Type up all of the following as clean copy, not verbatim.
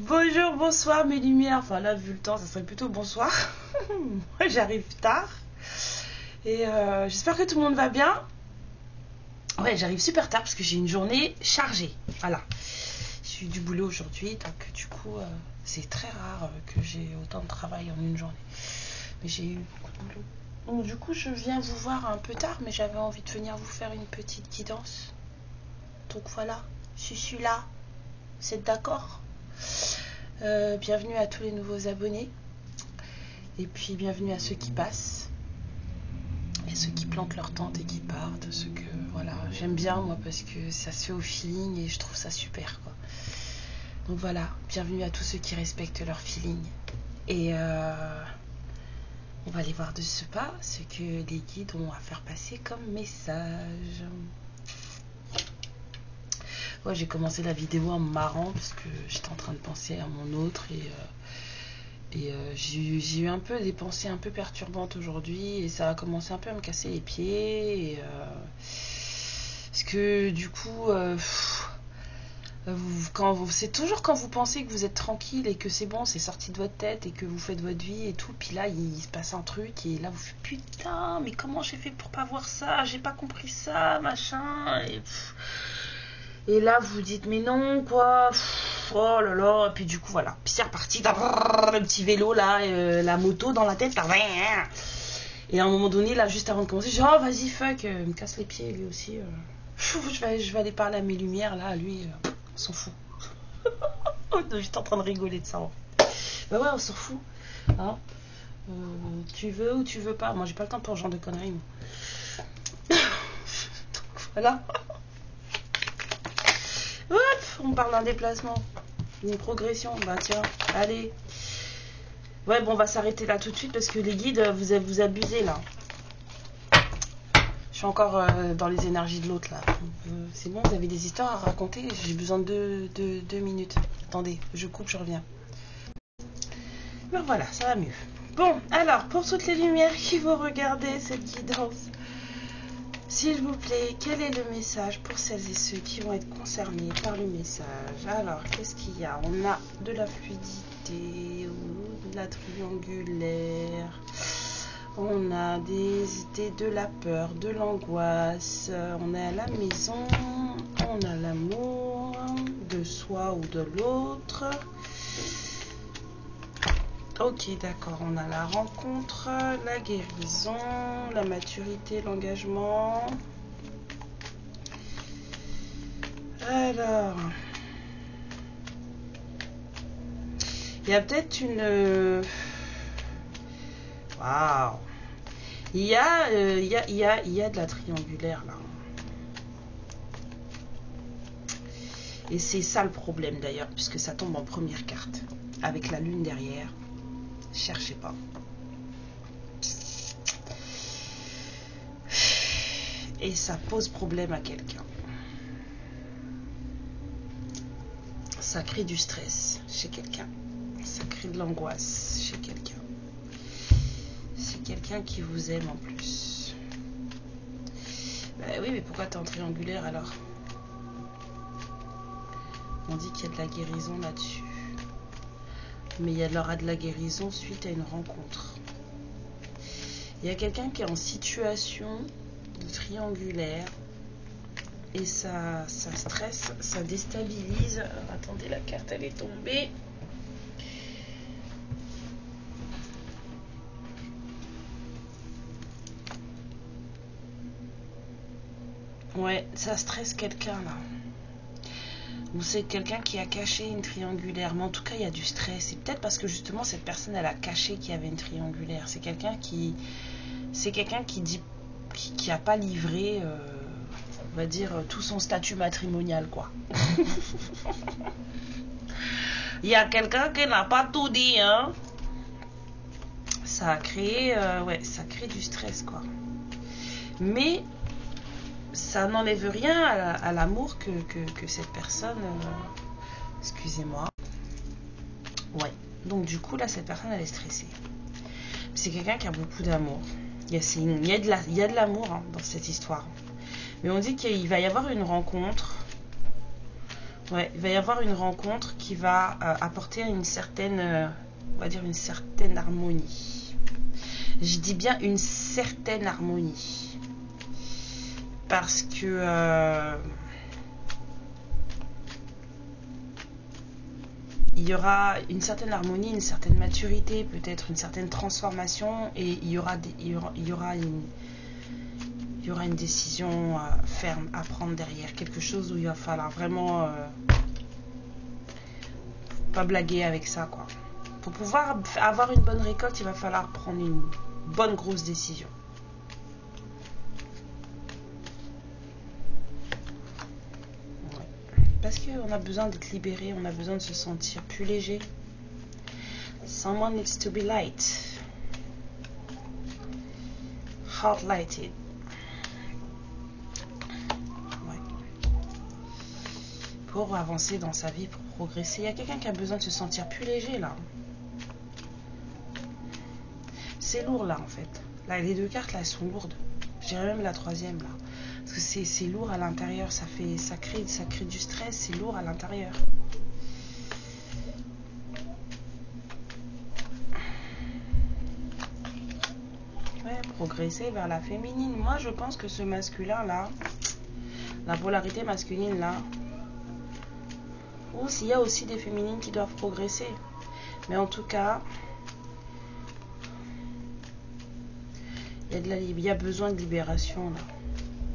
Bonjour, bonsoir mes lumières. Enfin là, vu le temps, ça serait plutôt bonsoir. Moi, j'arrive tard. Et j'espère que tout le monde va bien. Ouais, j'arrive super tard parce que j'ai une journée chargée. Voilà. J'ai eu du boulot aujourd'hui, donc du coup, c'est très rare que j'ai autant de travail en une journée. Mais j'ai eu beaucoup de boulot. Donc du coup, je viens vous voir un peu tard, mais j'avais envie de venir vous faire une petite guidance. Donc voilà, je suis là. Vous êtes d'accord ? Bienvenue à tous les nouveaux abonnés. Et puis bienvenue à ceux qui passent. Et ceux qui plantent leur tente et qui partent. Ceux que, voilà, j'aime bien moi parce que ça se fait au feeling et je trouve ça super, quoi. Donc voilà, bienvenue à tous ceux qui respectent leur feeling. Et on va aller voir de ce pas ce que les guides ont à faire passer comme message. Ouais, j'ai commencé la vidéo en me marrant parce que j'étais en train de penser à mon autre et j'ai eu un peu des pensées un peu perturbantes aujourd'hui et ça a commencé un peu à me casser les pieds et parce que du coup c'est toujours quand vous pensez que vous êtes tranquille et que c'est bon, c'est sorti de votre tête et que vous faites votre vie et tout, puis là il se passe un truc et là vous faites putain, mais comment j'ai fait pour pas voir ça, j'ai pas compris ça, machin, et là vous dites mais non quoi, oh là là, et puis du coup voilà, puis c'est reparti, le petit vélo là, la moto dans la tête, et à un moment donné là juste avant de commencer, genre oh, vas-y fuck, me casse les pieds lui aussi, je vais aller parler à mes lumières là, lui on s'en fout. On est juste en train de rigoler de ça en fait. Bah ouais, on s'en fout. Hein, tu veux ou tu veux pas. Moi j'ai pas le temps pour ce genre de conneries. Donc, voilà. Hop, on parle d'un déplacement. Une progression. Bah tiens, allez. Ouais, bon, on va s'arrêter là tout de suite parce que les guides, vous abusez là. Je suis encore dans les énergies de l'autre là. C'est bon, vous avez des histoires à raconter. J'ai besoin de 2 minutes. Attendez, je coupe, je reviens. Ben voilà, ça va mieux. Bon, alors, pour toutes les lumières qui vont regarder cette guidance, s'il vous plaît, quel est le message pour celles et ceux qui vont être concernés par le message? Alors, qu'est-ce qu'il y a? On a de la fluidité, ou de la triangulaire. On a des idées, de la peur, de l'angoisse, on a la maison, on a l'amour de soi ou de l'autre. Ok, d'accord, on a la rencontre, la guérison, la maturité, l'engagement. Alors, il y a peut-être une... Waouh! Il y a de la triangulaire là. Et c'est ça le problème d'ailleurs, puisque ça tombe en première carte. Avec la lune derrière. Cherchez pas. Et ça pose problème à quelqu'un. Ça crée du stress chez quelqu'un. Ça crée de l'angoisse chez quelqu'un. C'est quelqu'un qui vous aime en plus. Bah oui, mais pourquoi t'es en triangulaire alors? On dit qu'il y a de la guérison là-dessus. Mais il y aura de la guérison suite à une rencontre. Il y a quelqu'un qui est en situation de triangulaire. Et ça stresse, ça déstabilise. Alors, attendez, la carte elle est tombée. Ouais, ça stresse quelqu'un là. Ou c'est quelqu'un qui a caché une triangulaire. Mais en tout cas, il y a du stress. C'est peut-être parce que justement, cette personne, elle a caché qu'il y avait une triangulaire. C'est quelqu'un qui dit, qui a pas livré, on va dire, tout son statut matrimonial, quoi. Il y a quelqu'un qui n'a pas tout dit, hein. Ça a créé, ouais, ça crée du stress, quoi. Mais ça n'enlève rien à l'amour que cette personne... excusez-moi. Ouais. Donc du coup, là, cette personne, elle est stressée. C'est quelqu'un qui a beaucoup d'amour. Il y a de l'amour hein, dans cette histoire. Mais on dit qu'il va y avoir une rencontre. Ouais, il va y avoir une rencontre qui va apporter une certaine, on va dire une certaine harmonie. Je dis bien une certaine harmonie. Parce que il y aura une certaine harmonie, une certaine maturité, peut-être une certaine transformation, et il y aura une décision ferme à prendre derrière, quelque chose où il va falloir vraiment pas blaguer avec ça quoi. Pour pouvoir avoir une bonne récolte, il va falloir prendre une bonne grosse décision. Parce qu'on a besoin d'être libéré, on a besoin de se sentir plus léger. Someone needs to be light. Heart lighted. Ouais. Pour avancer dans sa vie, pour progresser. Il y a quelqu'un qui a besoin de se sentir plus léger là. C'est lourd là en fait. Là, les deux cartes là, elles sont lourdes. Je dirais même la troisième là. Parce que c'est lourd à l'intérieur, ça crée du stress, c'est lourd à l'intérieur. Ouais, progresser vers la féminine. Moi, je pense que ce masculin-là, la polarité masculine, là, ou s'il y a aussi des féminines qui doivent progresser. Mais en tout cas, il y a besoin de libération, là.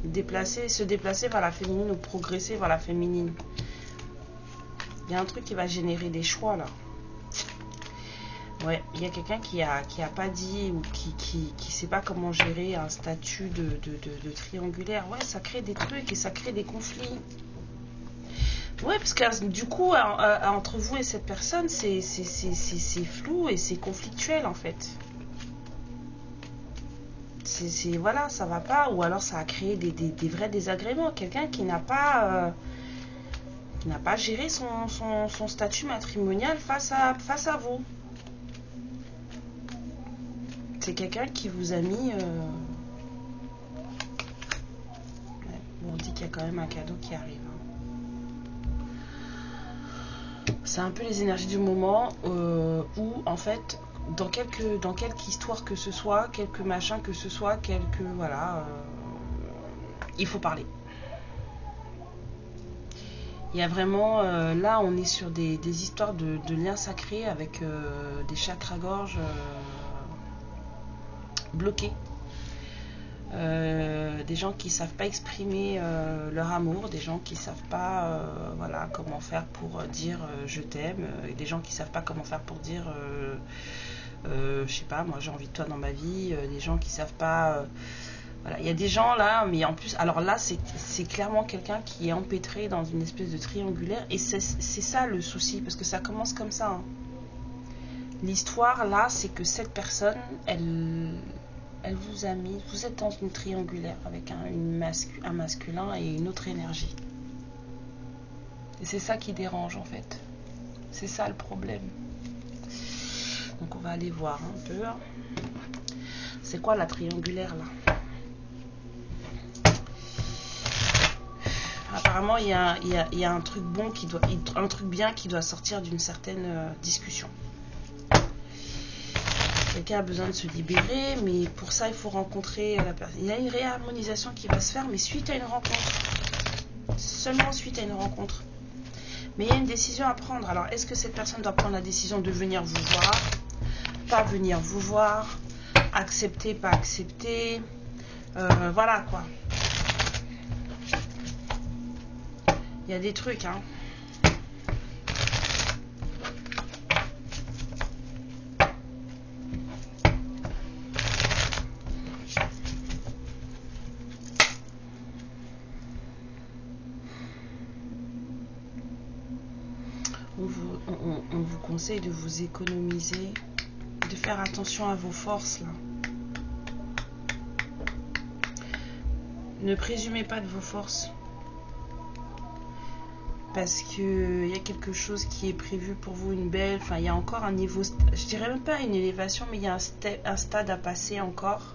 Se déplacer vers la féminine ou progresser vers la féminine. Il y a un truc qui va générer des choix là. Ouais, il y a quelqu'un qui a pas dit ou qui sait pas comment gérer un statut de triangulaire. Ouais, ça crée des trucs et ça crée des conflits. Ouais, parce que du coup, entre vous et cette personne, c'est flou et c'est conflictuel en fait. Voilà, ça va pas, ou alors ça a créé des vrais désagréments. Quelqu'un qui n'a pas géré son statut matrimonial face à vous. C'est quelqu'un qui vous a mis ouais, on dit qu'il y a quand même un cadeau qui arrive hein. C'est un peu les énergies du moment où en fait dans quelque histoire que ce soit, quelque machin que ce soit, voilà, il faut parler. Il y a vraiment, là on est sur des histoires de liens sacrés avec des chakras-gorge bloqués. Des gens qui ne savent pas exprimer leur amour, des gens qui ne savent pas voilà, comment faire pour dire je t'aime, des gens qui ne savent pas comment faire pour dire je sais pas, moi j'ai envie de toi dans ma vie, des gens qui savent pas voilà, il y a des gens là, mais en plus, alors là c'est clairement quelqu'un qui est empêtré dans une espèce de triangulaire, et c'est ça le souci, parce que ça commence comme ça hein. L'histoire là, c'est que cette personne, elle vous a mis, vous êtes dans une triangulaire avec un masculin et une autre énergie, et c'est ça qui dérange en fait, c'est ça le problème. Donc on va aller voir un peu. C'est quoi la triangulaire là? Apparemment il y a un truc bon un truc bien qui doit sortir d'une certaine discussion. Quelqu'un a besoin de se libérer, mais pour ça il faut rencontrer la personne. Il y a une réharmonisation qui va se faire, mais suite à une rencontre. Seulement suite à une rencontre. Mais il y a une décision à prendre. Alors est-ce que cette personne doit prendre la décision de venir vous voir, pas venir vous voir, accepter, pas accepter, voilà quoi. Il y a des trucs hein. On vous conseille de vous économiser, de faire attention à vos forces là. Ne présumez pas de vos forces, parce que il y a quelque chose qui est prévu pour vous, une belle, enfin il y a encore un niveau, je dirais même pas une élévation, mais il y a un stade à passer encore,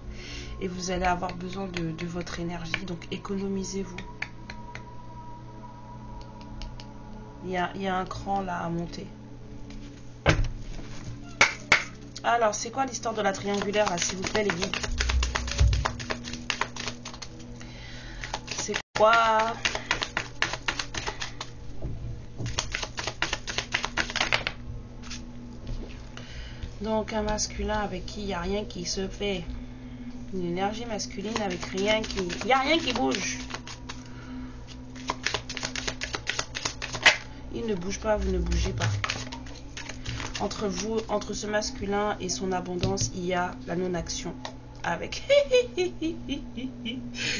et vous allez avoir besoin de votre énergie. Donc économisez-vous. Il y a un cran là à monter. Alors, c'est quoi l'histoire de la triangulaire là, s'il vous plaît, les guides? C'est quoi? Donc, un masculin avec qui il n'y a rien qui se fait. Une énergie masculine avec rien qui... Il n'y a rien qui bouge. Il ne bouge pas, vous ne bougez pas. Entre vous, entre ce masculin et son abondance, il y a la non-action. Avec...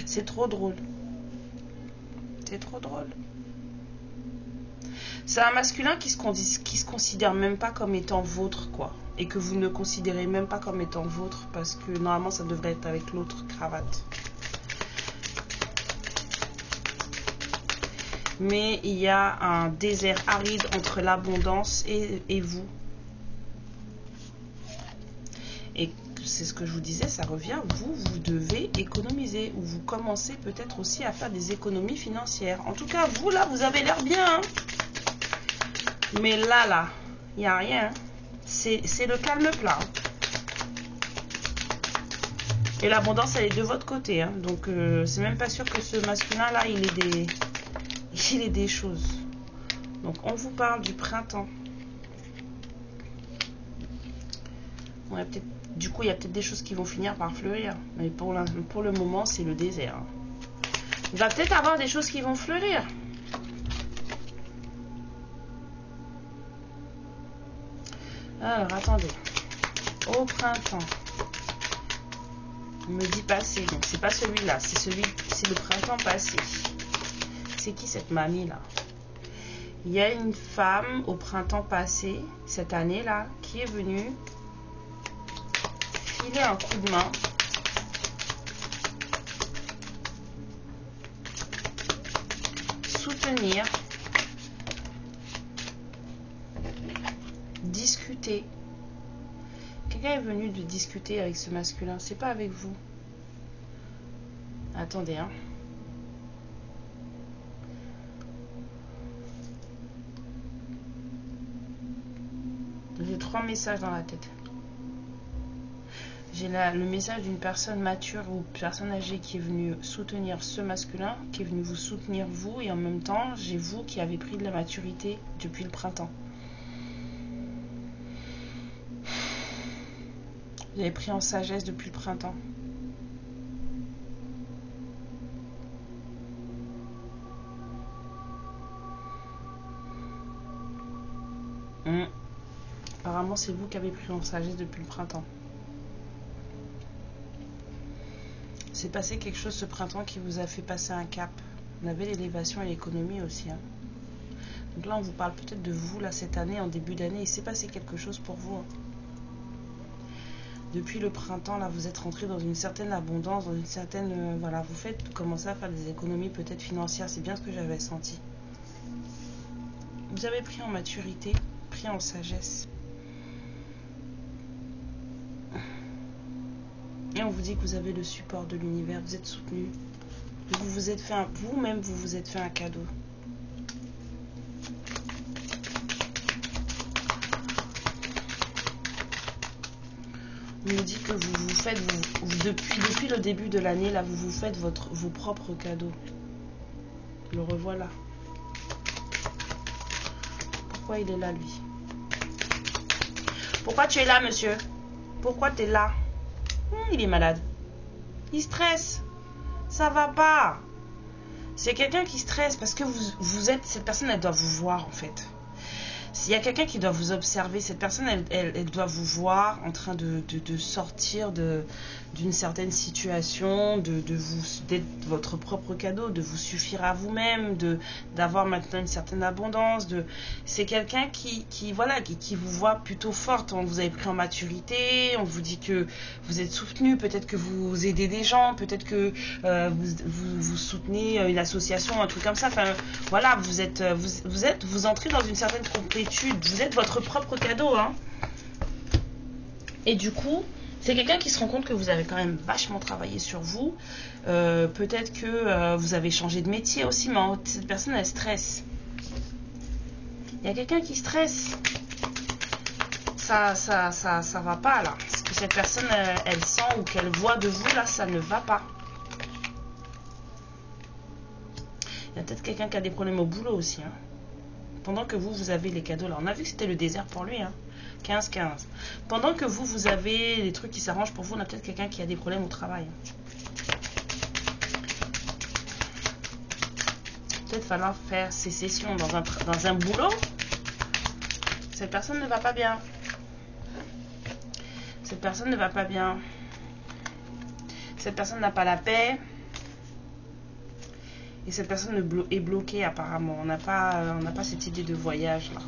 C'est trop drôle. C'est trop drôle. C'est un masculin qui se considère même pas comme étant vôtre, quoi. Et que vous ne considérez même pas comme étant vôtre, parce que normalement, ça devrait être avec l'autre cravate. Mais il y a un désert aride entre l'abondance et vous. Et c'est ce que je vous disais, ça revient, vous devez économiser. Ou vous commencez peut-être aussi à faire des économies financières. En tout cas, vous, là, vous avez l'air bien. Hein. Mais là, il n'y a rien. C'est le calme plat. Et l'abondance, elle est de votre côté. Hein. Donc, c'est même pas sûr que ce masculin-là, il ait des choses. Donc, on vous parle du printemps. Ouais, du coup, il y a peut-être des choses qui vont finir par fleurir. Mais pour le moment, c'est le désert. Il va peut-être avoir des choses qui vont fleurir. Alors, attendez. Au printemps. On me dit passé. Donc, c'est pas celui-là. C'est le printemps passé. C'est qui cette mamie-là? Il y a une femme au printemps passé, cette année-là, qui est venue filer un coup de main. Soutenir. Discuter. Quelqu'un est venu de discuter avec ce masculin. C'est pas avec vous. Attendez, hein. J'ai 3 messages dans la tête. J'ai le message d'une personne mature ou personne âgée qui est venue soutenir ce masculin, qui est venu vous soutenir vous, et en même temps, j'ai vous qui avez pris de la maturité depuis le printemps. Vous avez pris en sagesse depuis le printemps. Apparemment, c'est vous qui avez pris en sagesse depuis le printemps. C'est passé quelque chose ce printemps qui vous a fait passer un cap. On avait l'élévation et l'économie aussi. Hein. Donc là, on vous parle peut-être de vous, là, cette année, en début d'année. Il s'est passé quelque chose pour vous. Hein. Depuis le printemps, là, vous êtes rentré dans une certaine abondance, dans une certaine... voilà, vous commencez à faire des économies peut-être financières. C'est bien ce que j'avais senti. Vous avez pris en maturité, pris en sagesse. Et on vous dit que vous avez le support de l'univers, vous êtes soutenu. Vous-même, vous vous êtes fait un cadeau. On nous dit que vous faites, depuis le début de l'année, là, vous faites vos propres cadeaux. Le revoilà. Pourquoi il est là, lui? Pourquoi tu es là, monsieur? Pourquoi tu es là? Il est malade. Il stresse. Ça va pas. C'est quelqu'un qui stresse parce que vous êtes... Cette personne, elle doit vous voir, en fait. S'il y a quelqu'un qui doit vous observer, cette personne, elle doit vous voir en train de sortir d'une certaine situation, d'être votre propre cadeau, de vous suffire à vous-même, d'avoir maintenant une certaine abondance. C'est quelqu'un qui vous voit plutôt forte. Vous avez pris en maturité, on vous dit que vous êtes soutenu, peut-être que vous aidez des gens, peut-être que vous soutenez une association, un truc comme ça. Enfin, voilà, vous entrez dans une certaine complétude. Vous êtes votre propre cadeau, hein. Et du coup, C'est quelqu'un qui se rend compte que vous avez quand même vachement travaillé sur vous. Peut-être que vous avez changé de métier aussi, mais cette personne, elle stresse. Il y a quelqu'un qui stresse. Ça va pas, là. Ce que cette personne, elle sent ou qu'elle voit de vous, là, ça ne va pas. Il y a peut-être quelqu'un qui a des problèmes au boulot aussi, hein. Pendant que vous avez les cadeaux, là. On a vu que c'était le désert pour lui, hein. 15-15. Pendant que vous avez les trucs qui s'arrangent pour vous, on a peut-être quelqu'un qui a des problèmes au travail. Peut-être falloir faire sécession dans un boulot. Cette personne ne va pas bien. Cette personne ne va pas bien. Cette personne n'a pas la paix. Et cette personne est bloquée apparemment. On n'a pas cette idée de voyage là.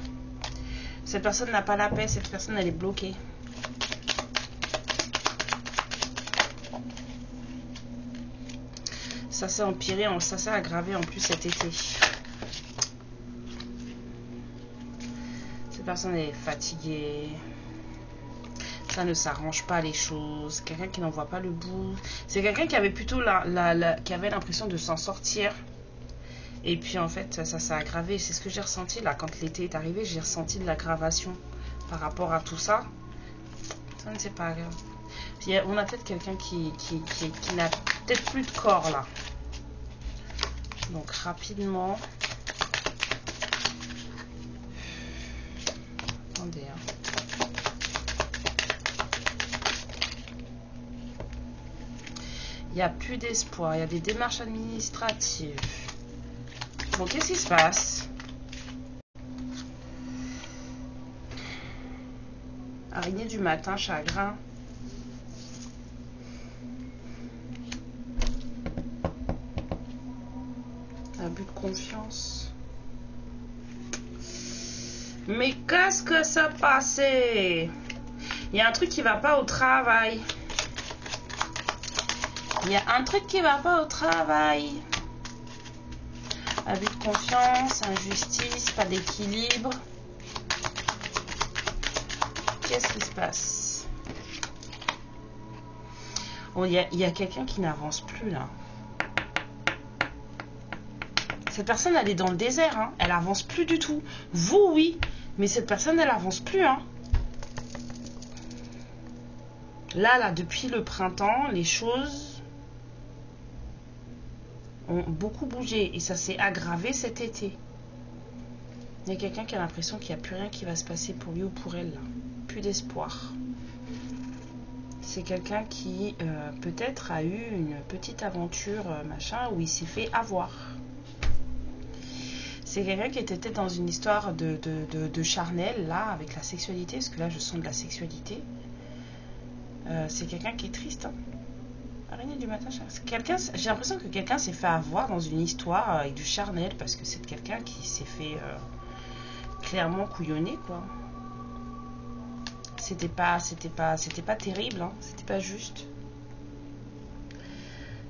Cette personne n'a pas la paix. Cette personne, elle est bloquée. Ça s'est empiré, ça s'est aggravé en plus cet été. Cette personne est fatiguée. Ça ne s'arrange pas les choses. Quelqu'un qui n'en voit pas le bout. C'est quelqu'un qui avait plutôt qui avait l'impression de s'en sortir. Et puis en fait, ça s'est aggravé. C'est ce que j'ai ressenti là. Quand l'été est arrivé, j'ai ressenti de l'aggravation par rapport à tout ça. Ça ne c'est pas grave. Puis, on a peut-être quelqu'un qui n'a peut-être plus de corps là. Donc rapidement. Attendez. Il n'y a plus d'espoir. Il y a des démarches administratives. Bon, qu'est-ce qui se passe? Araignée du matin, chagrin. Abus de confiance. Mais qu'est-ce que ça passait? Il y a un truc qui va pas au travail. Il y a un truc qui va pas au travail. Abus de confiance, injustice, pas d'équilibre. Qu'est-ce qui se passe? Oh, il y a quelqu'un qui n'avance plus là. Cette personne, elle est dans le désert, hein. Elle avance plus du tout. Vous, oui, mais cette personne, elle avance plus, hein. Là, depuis le printemps, les choses ont beaucoup bougé et ça s'est aggravé cet été. Il y a quelqu'un qui a l'impression qu'il n'y a plus rien qui va se passer pour lui ou pour elle, là. Plus d'espoir. C'est quelqu'un qui peut-être a eu une petite aventure machin où il s'est fait avoir. C'est quelqu'un qui était peut-être dans une histoire de charnel là avec la sexualité, parce que là je sens de la sexualité. C'est quelqu'un qui est triste, hein. Araignée du matin, j'ai l'impression que quelqu'un s'est fait avoir dans une histoire avec du charnel, parce que c'est quelqu'un qui s'est fait clairement couillonner, quoi. C'était pas terrible, hein. C'était pas juste.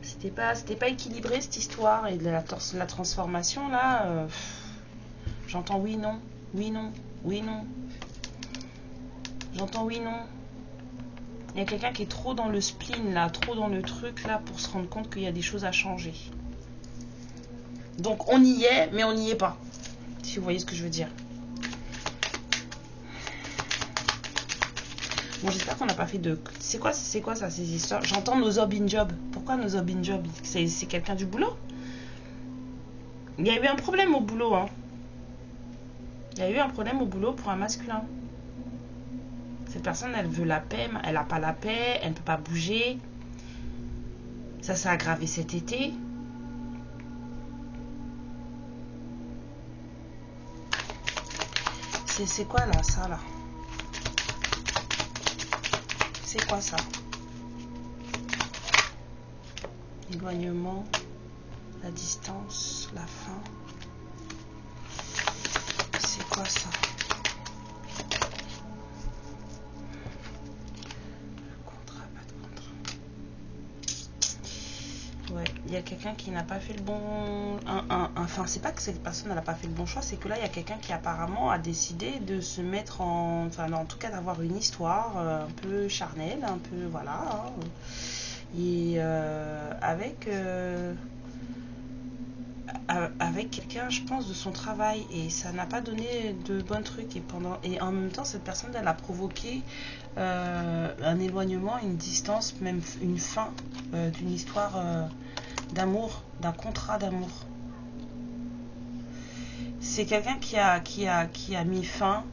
C'était pas équilibré cette histoire, et de la transformation là. J'entends oui non, oui non, oui non. J'entends oui non. Il y a quelqu'un qui est trop dans le spleen là, trop dans le truc là pour se rendre compte qu'il y a des choses à changer. Donc on y est, mais on n'y est pas. Si vous voyez ce que je veux dire. Bon, j'espère qu'on n'a pas fait de... C'est quoi ça, ces histoires? J'entends nos job in job. Pourquoi nos job in job? C'est quelqu'un du boulot? Il y a eu un problème au boulot, hein. Il y a eu un problème au boulot pour un masculin. Cette personne, elle veut la paix, elle n'a pas la paix, elle ne peut pas bouger. Ça s'est aggravé cet été. C'est quoi là, ça là? C'est quoi ça? L'éloignement, la distance, la fin. C'est quoi ça? Le contrat, pas de contrat. Ouais, y a quelqu'un qui n'a pas fait le bon... Enfin, c'est pas que cette personne n'a pas fait le bon choix, c'est que là, il y a quelqu'un qui apparemment a décidé de se mettre en... Enfin, en tout cas, d'avoir une histoire un peu charnelle, un peu... Voilà. Hein, et avec quelqu'un, je pense, de son travail, et ça n'a pas donné de bons trucs, et en même temps cette personne, elle a provoqué un éloignement, une distance, même une fin d'une histoire d'amour, d'un contrat d'amour. C'est quelqu'un qui a mis fin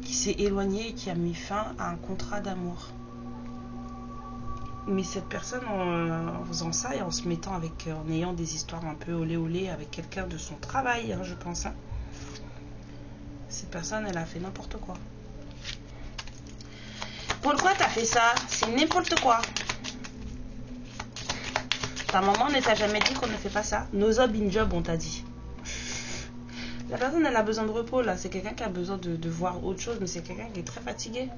qui s'est éloigné et qui a mis fin à un contrat d'amour. Mais cette personne, en faisant ça et en se mettant en ayant des histoires un peu olé olé avec quelqu'un de son travail, hein, je pense, hein, cette personne, elle a fait n'importe quoi. Pourquoi t'as fait ça? C'est n'importe quoi. Ta maman ne t'a jamais dit qu'on ne fait pas ça? No job in job, on t'a dit. La personne, elle a besoin de repos, là. C'est quelqu'un qui a besoin de voir autre chose, mais c'est quelqu'un qui est très fatigué.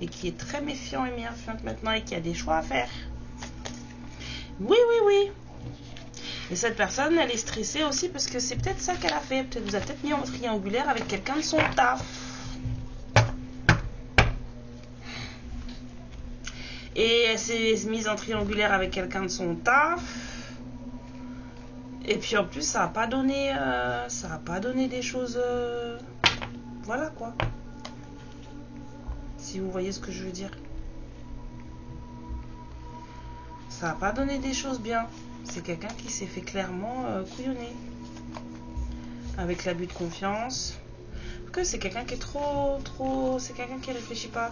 Et qui est très méfiant et méfiante maintenant et qui a des choix à faire. Oui, oui, oui. Et cette personne, elle est stressée aussi parce que c'est peut-être ça qu'elle a fait. Peut-être vous a peut-être mis en triangulaire avec quelqu'un de son taf. Et elle s'est mise en triangulaire avec quelqu'un de son taf. Et puis en plus, ça n'a pas donné des choses... Voilà quoi. Si vous voyez ce que je veux dire. Ça n'a pas donné des choses bien. C'est quelqu'un qui s'est fait clairement couillonner. Avec l'abus de confiance. Que c'est quelqu'un qui est trop... C'est quelqu'un qui réfléchit pas.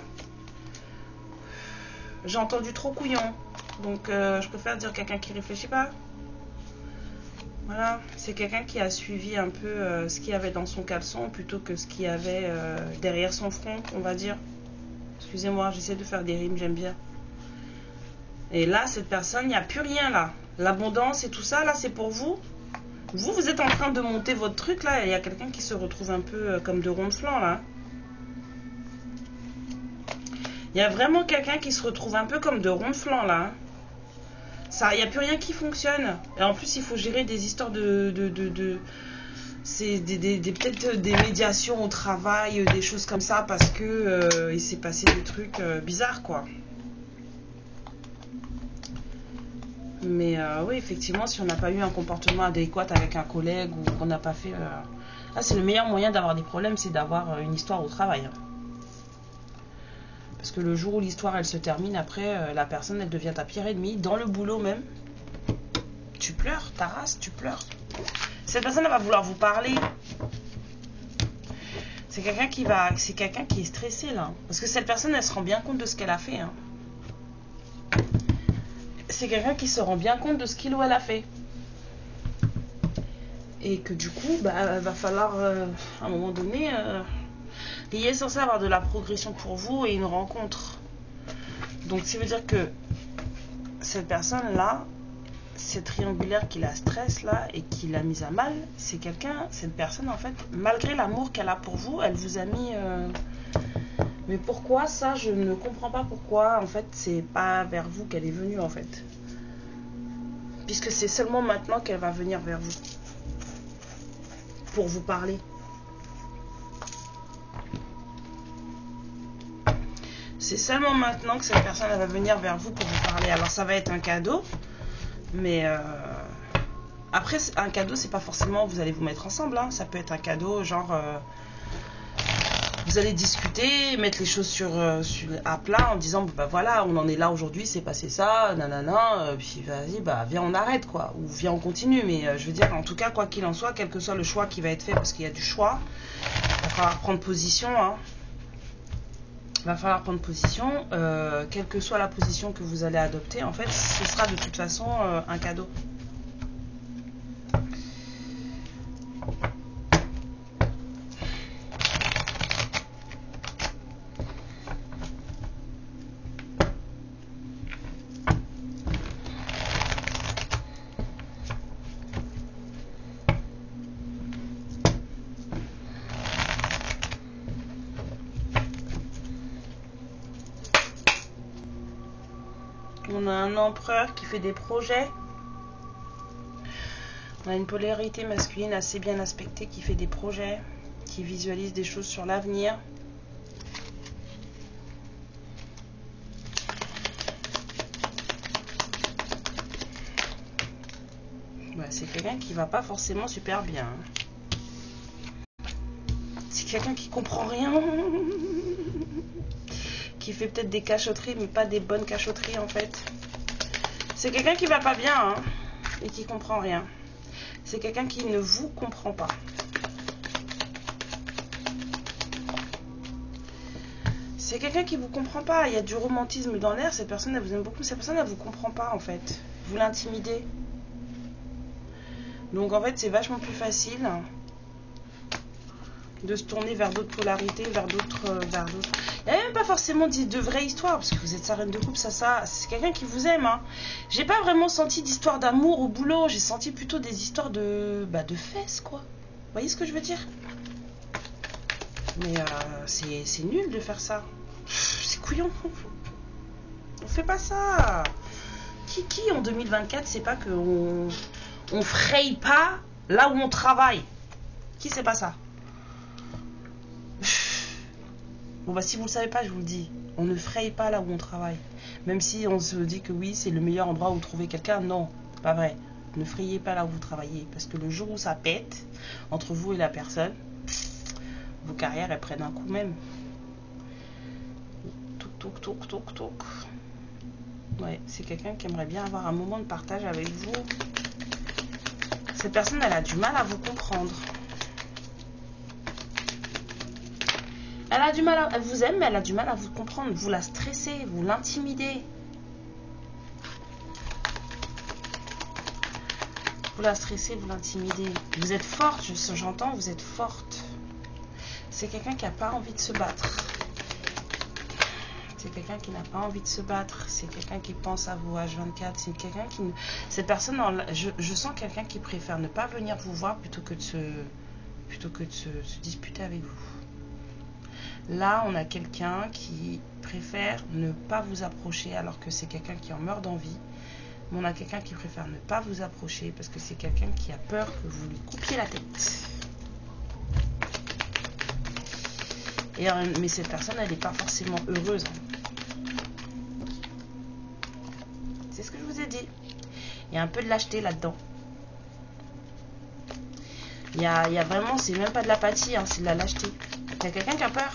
J'ai entendu trop couillon. Donc je préfère dire quelqu'un qui réfléchit pas. Voilà. C'est quelqu'un qui a suivi un peu ce qu'il y avait dans son caleçon plutôt que ce qu'il y avait derrière son front, on va dire. Excusez-moi, j'essaie de faire des rimes, j'aime bien. Et là, cette personne, il n'y a plus rien là. L'abondance et tout ça, là, c'est pour vous. Vous êtes en train de monter votre truc là. Il y a quelqu'un qui se retrouve un peu comme de rond de flanc là. Il y a vraiment quelqu'un qui se retrouve un peu comme de rond de flanc là. Ça, il n'y a plus rien qui fonctionne. Et en plus, il faut gérer des histoires c'est peut-être des médiations au travail, des choses comme ça, parce que il s'est passé des trucs bizarres, quoi. Mais oui, effectivement, si on n'a pas eu un comportement adéquat avec un collègue ou qu'on n'a pas fait... Là, c'est le meilleur moyen d'avoir des problèmes, c'est d'avoir une histoire au travail. Hein. Parce que le jour où l'histoire, elle se termine, après, la personne, elle devient ta pire ennemie. Dans le boulot même, tu pleures, ta race, tu pleures. Cette personne, elle va vouloir vous parler. C'est quelqu'un qui est stressé là. Parce que cette personne, elle se rend bien compte de ce qu'elle a fait. Hein. C'est quelqu'un qui se rend bien compte de ce qu'il ou elle a fait. Et que du coup, bah, va falloir, à un moment donné, il est censé avoir de la progression pour vous et une rencontre. Donc, ça veut dire que cette personne-là, cette triangulaire qui la stresse là et qui l'a mise à mal, c'est quelqu'un, cette personne en fait, malgré l'amour qu'elle a pour vous, elle vous a mis... Mais pourquoi ça, je ne comprends pas pourquoi, en fait, c'est pas vers vous qu'elle est venue en fait. Puisque c'est seulement maintenant qu'elle va venir vers vous. Pour vous parler. C'est seulement maintenant que cette personne elle va venir vers vous pour vous parler. Alors ça va être un cadeau. Mais après, un cadeau, c'est pas forcément vous allez vous mettre ensemble. Hein. Ça peut être un cadeau, genre vous allez discuter, mettre les choses à plat en disant bah voilà, on en est là aujourd'hui, c'est passé ça, nanana, puis vas-y, bah viens, on arrête quoi, ou viens, on continue. Mais je veux dire, en tout cas, quoi qu'il en soit, quel que soit le choix qui va être fait, parce qu'il y a du choix, il va falloir prendre position. Hein. Il va falloir prendre position, quelle que soit la position que vous allez adopter, en fait, ce sera de toute façon un cadeau. On a un empereur qui fait des projets. On a une polarité masculine assez bien aspectée qui fait des projets, qui visualise des choses sur l'avenir. Bah, c'est quelqu'un qui va pas forcément super bien. C'est quelqu'un qui comprend rien. Qui fait peut-être des cachotteries, mais pas des bonnes cachotteries en fait. C'est quelqu'un qui va pas bien hein, et qui comprend rien. C'est quelqu'un qui ne vous comprend pas. C'est quelqu'un qui vous comprend pas. Il y a du romantisme dans l'air. Cette personne, elle vous aime beaucoup. Cette personne, elle vous comprend pas en fait. Vous l'intimidez. Donc en fait, c'est vachement plus facile de se tourner vers d'autres polarités, vers d'autres. Il n'y a même pas forcément dit de vraie histoire, parce que vous êtes sa reine de coupe, ça, c'est quelqu'un qui vous aime. Hein. J'ai pas vraiment senti d'histoire d'amour au boulot, j'ai senti plutôt des histoires de fesses, quoi. Vous voyez ce que je veux dire? Mais c'est nul de faire ça. C'est couillon. On fait pas ça. Qui en 2024 sait pas qu'on fraye pas là où on travaille? Qui sait pas ça? Bon bah si vous le savez pas, je vous le dis, on ne fraye pas là où on travaille. Même si on se dit que oui, c'est le meilleur endroit où trouver quelqu'un, non, pas vrai. Ne frayez pas là où vous travaillez, parce que le jour où ça pète, entre vous et la personne, vos carrières, elles prennent un coup même. Toc, toc, toc, toc. Ouais, c'est quelqu'un qui aimerait bien avoir un moment de partage avec vous. Cette personne, elle a du mal à vous comprendre. Elle a du mal, elle vous aime, mais elle a du mal à vous comprendre. Vous la stressez, vous l'intimidez. Vous la stressez, vous l'intimidez. Vous êtes forte, j'entends, vous êtes forte. C'est quelqu'un qui n'a pas envie de se battre. C'est quelqu'un qui n'a pas envie de se battre. C'est quelqu'un qui pense à vous H24. C'est quelqu'un qui... Cette personne, je sens quelqu'un qui préfère ne pas venir vous voir plutôt que de se disputer avec vous. Là, on a quelqu'un qui préfère ne pas vous approcher alors que c'est quelqu'un qui en meurt d'envie. Mais on a quelqu'un qui préfère ne pas vous approcher parce que c'est quelqu'un qui a peur que vous lui coupiez la tête. Mais cette personne, elle n'est pas forcément heureuse. C'est ce que je vous ai dit. Il y a un peu de lâcheté là-dedans. Il y a vraiment, c'est même pas de l'apathie, hein, c'est de la lâcheté. Il y a quelqu'un qui a peur.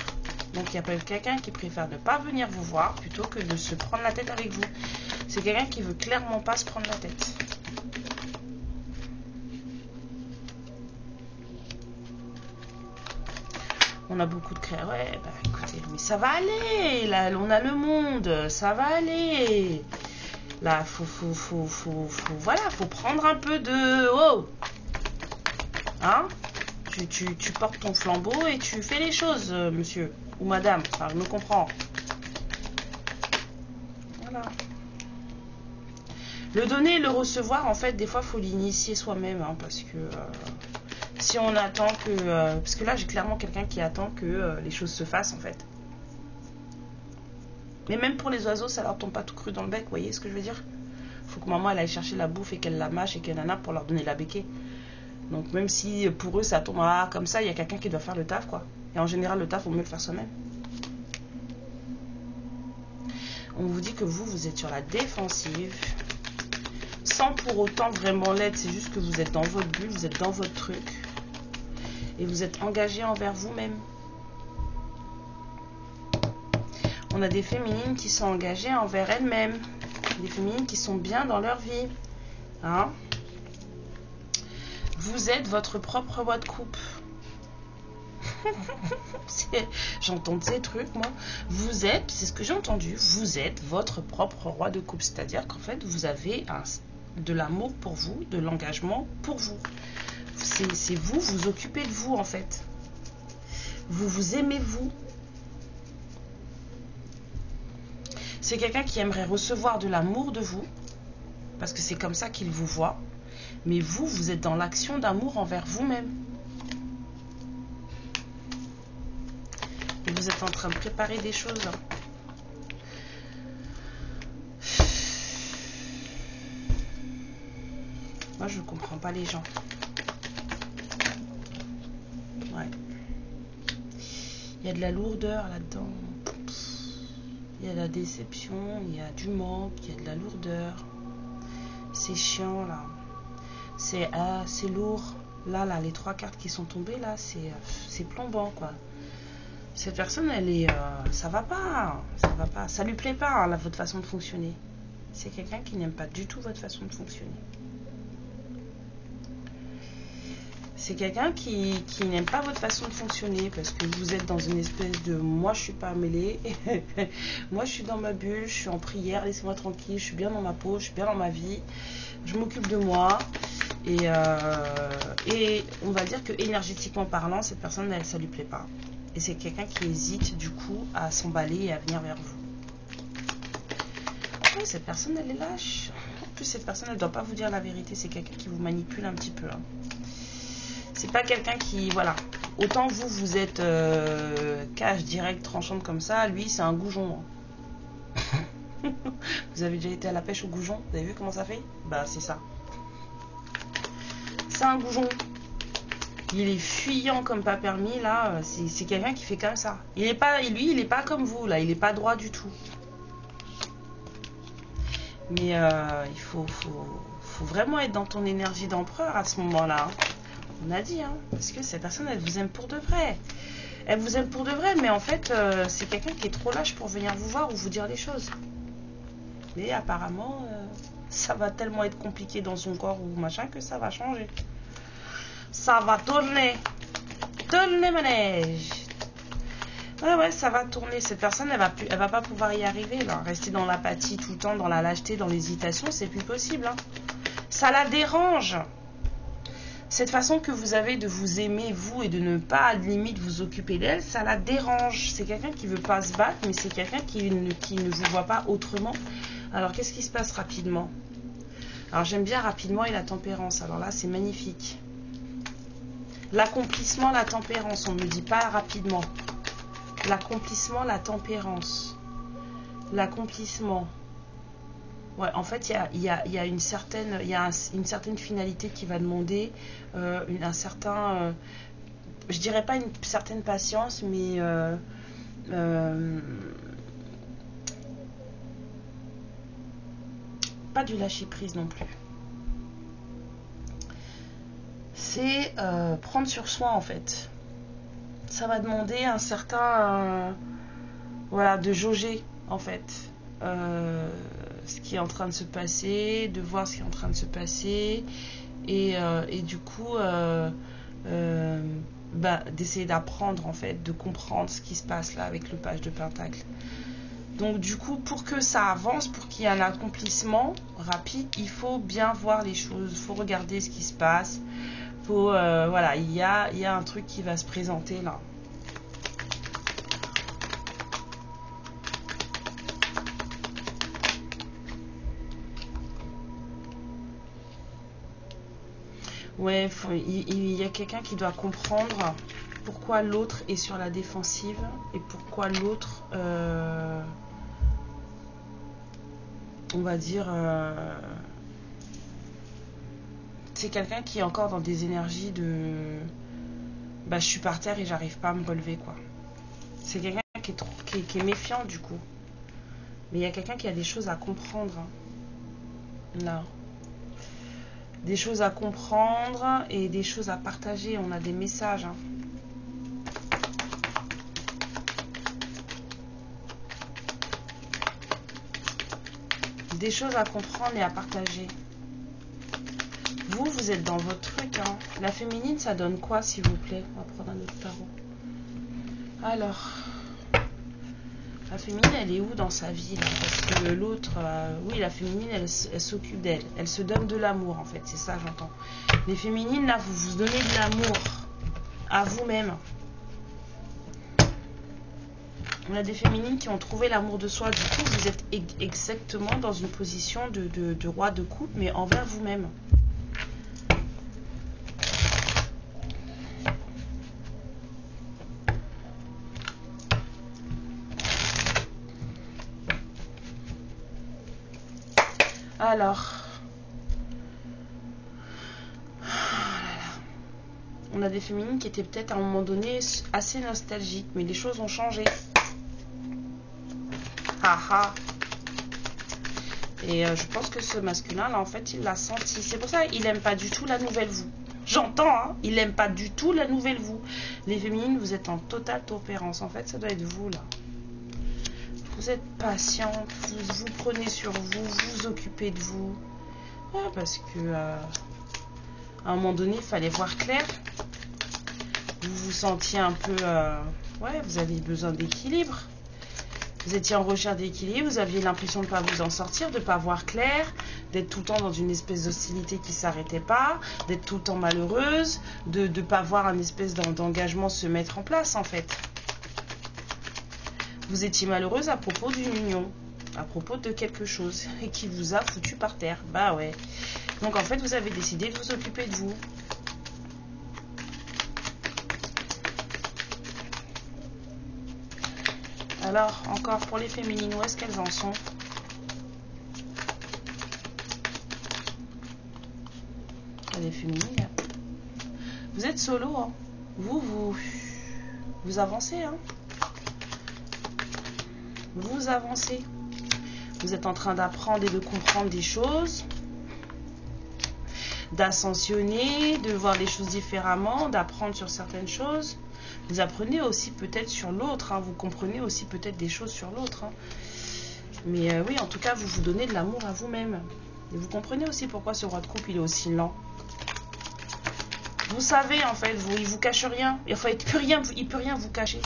Donc il y a quelqu'un qui préfère ne pas venir vous voir plutôt que de se prendre la tête avec vous. C'est quelqu'un qui veut clairement pas se prendre la tête. On a beaucoup de créa. Ouais, bah écoutez, mais ça va aller. Là, on a le monde, ça va aller. Là, voilà, faut prendre un peu de... Oh, hein? Tu portes ton flambeau et tu fais les choses, monsieur ou madame. Enfin, je me comprends. Voilà. Le donner et le recevoir, en fait, des fois, il faut l'initier soi-même. Hein, parce que si on attend que... parce que là, j'ai clairement quelqu'un qui attend que les choses se fassent, en fait. Mais même pour les oiseaux, ça leur tombe pas tout cru dans le bec. Vous voyez ce que je veux dire? Il faut que maman, elle aille chercher la bouffe et qu'elle la mâche et qu'elle en a pour leur donner la béquée. Donc même si pour eux ça tombe comme ça, il y a quelqu'un qui doit faire le taf quoi. Et en général le taf, on mieux le faire soi-même. On vous dit que vous êtes sur la défensive. Sans pour autant vraiment l'être, c'est juste que vous êtes dans votre bulle, vous êtes dans votre truc. Et vous êtes engagé envers vous-même. On a des féminines qui sont engagées envers elles-mêmes. Des féminines qui sont bien dans leur vie. Hein? Vous êtes votre propre roi de coupe. J'entends ces trucs, moi. Vous êtes, c'est ce que j'ai entendu, vous êtes votre propre roi de coupe. C'est-à-dire qu'en fait, vous avez de l'amour pour vous, de l'engagement pour vous. C'est vous, vous occupez de vous, en fait. Vous vous aimez, vous. C'est quelqu'un qui aimerait recevoir de l'amour de vous, parce que c'est comme ça qu'il vous voit. Mais vous, vous êtes dans l'action d'amour envers vous-même. Et vous êtes en train de préparer des choses. Moi, je ne comprends pas les gens. Ouais. Il y a de la lourdeur là-dedans. Il y a de la déception, il y a du manque, il y a de la lourdeur. C'est chiant, là. C'est lourd. Là, les 3 cartes qui sont tombées, là, c'est plombant, quoi. Cette personne, elle est... ça va pas. Ça va pas. Ça lui plaît pas, hein, votre façon de fonctionner. C'est quelqu'un qui n'aime pas du tout votre façon de fonctionner. C'est quelqu'un qui n'aime pas votre façon de fonctionner parce que vous êtes dans une espèce de moi je suis pas mêlée, moi je suis dans ma bulle, je suis en prière, laissez-moi tranquille, je suis bien dans ma peau, je suis bien dans ma vie, je m'occupe de moi et on va dire que énergétiquement parlant, cette personne elle, ça lui plaît pas et c'est quelqu'un qui hésite du coup à s'emballer et à venir vers vous. Oui, cette personne elle est lâche. En plus cette personne elle doit pas vous dire la vérité, c'est quelqu'un qui vous manipule un petit peu. Hein. C'est pas quelqu'un qui, voilà, autant vous êtes cash, direct, tranchante comme ça, lui c'est un goujon. Hein. Vous avez déjà été à la pêche au goujon? Vous avez vu comment ça fait? Bah c'est ça. C'est un goujon. Il est fuyant comme pas permis, là, c'est quelqu'un qui fait comme ça. Il est pas, lui, il est pas comme vous, là, il est pas droit du tout. Mais il faut vraiment être dans ton énergie d'empereur à ce moment-là. Hein. On a dit, hein, parce que cette personne, elle vous aime pour de vrai. Elle vous aime pour de vrai, mais en fait, c'est quelqu'un qui est trop lâche pour venir vous voir ou vous dire les choses. Mais apparemment, ça va tellement être compliqué dans son corps ou machin que ça va changer. Ça va tourner. Tourner manège. Ouais, ça va tourner. Cette personne, elle va pas pouvoir y arriver, là. Rester dans l'apathie tout le temps, dans la lâcheté, dans l'hésitation, c'est plus possible. Hein. Ça la dérange. Cette façon que vous avez de vous aimer, vous, et de ne pas, à la limite, vous occuper d'elle, ça la dérange. C'est quelqu'un qui ne veut pas se battre, mais c'est quelqu'un qui ne vous voit pas autrement. Alors, qu'est-ce qui se passe rapidement? Alors, j'aime bien rapidement et la tempérance. Alors là, c'est magnifique. L'accomplissement, la tempérance. On ne me dit pas rapidement. L'accomplissement, la tempérance. L'accomplissement. Ouais, en fait, il y a une certaine finalité qui va demander un certain, je dirais pas une certaine patience, mais pas du lâcher prise non plus. C'est prendre sur soi en fait. Ça va demander un certain, voilà, de jauger en fait. Ce qui est en train de se passer, de voir ce qui est en train de se passer et du coup d'essayer d'apprendre en fait, de comprendre ce qui se passe là avec le page de Pentacle. Donc du coup, pour que ça avance, pour qu'il y ait un accomplissement rapide, il faut bien voir les choses, il faut regarder ce qui se passe, voilà, il y a un truc qui va se présenter là. Ouais, il y a quelqu'un qui doit comprendre pourquoi l'autre est sur la défensive et pourquoi l'autre, on va dire, c'est quelqu'un qui est encore dans des énergies de je suis par terre et j'arrive pas à me relever quoi. C'est quelqu'un qui est méfiant du coup. Mais il y a quelqu'un qui a des choses à comprendre. Hein. Là. Des choses à comprendre et des choses à partager. On a des messages. Hein. Des choses à comprendre et à partager. Vous êtes dans votre truc. Hein. La féminine, ça donne quoi, s'il vous plaît? On va prendre un autre tarot. Alors, la féminine, elle est où dans sa vie là? Parce que l'autre, oui, la féminine, elle s'occupe d'elle. Elle se donne de l'amour, en fait. C'est ça, j'entends. Les féminines, là, vous vous donnez de l'amour à vous-même. On a des féminines qui ont trouvé l'amour de soi. Du coup, vous êtes exactement dans une position de roi de coupe, mais envers vous-même. Alors, On a des féminines qui étaient peut-être à un moment donné assez nostalgiques, mais les choses ont changé. Haha. Et je pense que ce masculin là en fait il l'a senti. C'est pour ça qu'il n'aime pas du tout la nouvelle vous. J'entends, hein, il n'aime pas du tout la nouvelle vous. Les féminines, vous êtes en totale tempérance. En fait, ça doit être vous là. Vous êtes patiente, vous prenez sur vous, vous occupez de vous. Ouais, parce que à un moment donné, il fallait voir clair. Vous vous sentiez un peu... ouais, vous aviez besoin d'équilibre. Vous étiez en recherche d'équilibre, vous aviez l'impression de ne pas vous en sortir, de ne pas voir clair, d'être tout le temps dans une espèce d'hostilité qui ne s'arrêtait pas, d'être tout le temps malheureuse, de ne pas voir un espèce d'engagement se mettre en place en fait. Vous étiez malheureuse à propos d'une union, à propos de quelque chose, et qui vous a foutu par terre. Bah ouais. Donc en fait, vous avez décidé de vous occuper de vous. Alors, encore pour les féminines, où est-ce qu'elles en sont? Les féminines. Vous êtes solo, hein. Vous avancez, hein. Vous avancez. Vous êtes en train d'apprendre et de comprendre des choses, d'ascensionner, de voir les choses différemment, d'apprendre sur certaines choses. Vous apprenez aussi peut-être sur l'autre, hein. Vous comprenez aussi peut-être des choses sur l'autre. Hein. Mais oui, en tout cas, vous vous donnez de l'amour à vous-même. Et vous comprenez aussi pourquoi ce roi de coupe, il est aussi lent. Vous savez, en fait, il vous cache rien. Enfin, il peut rien vous cacher.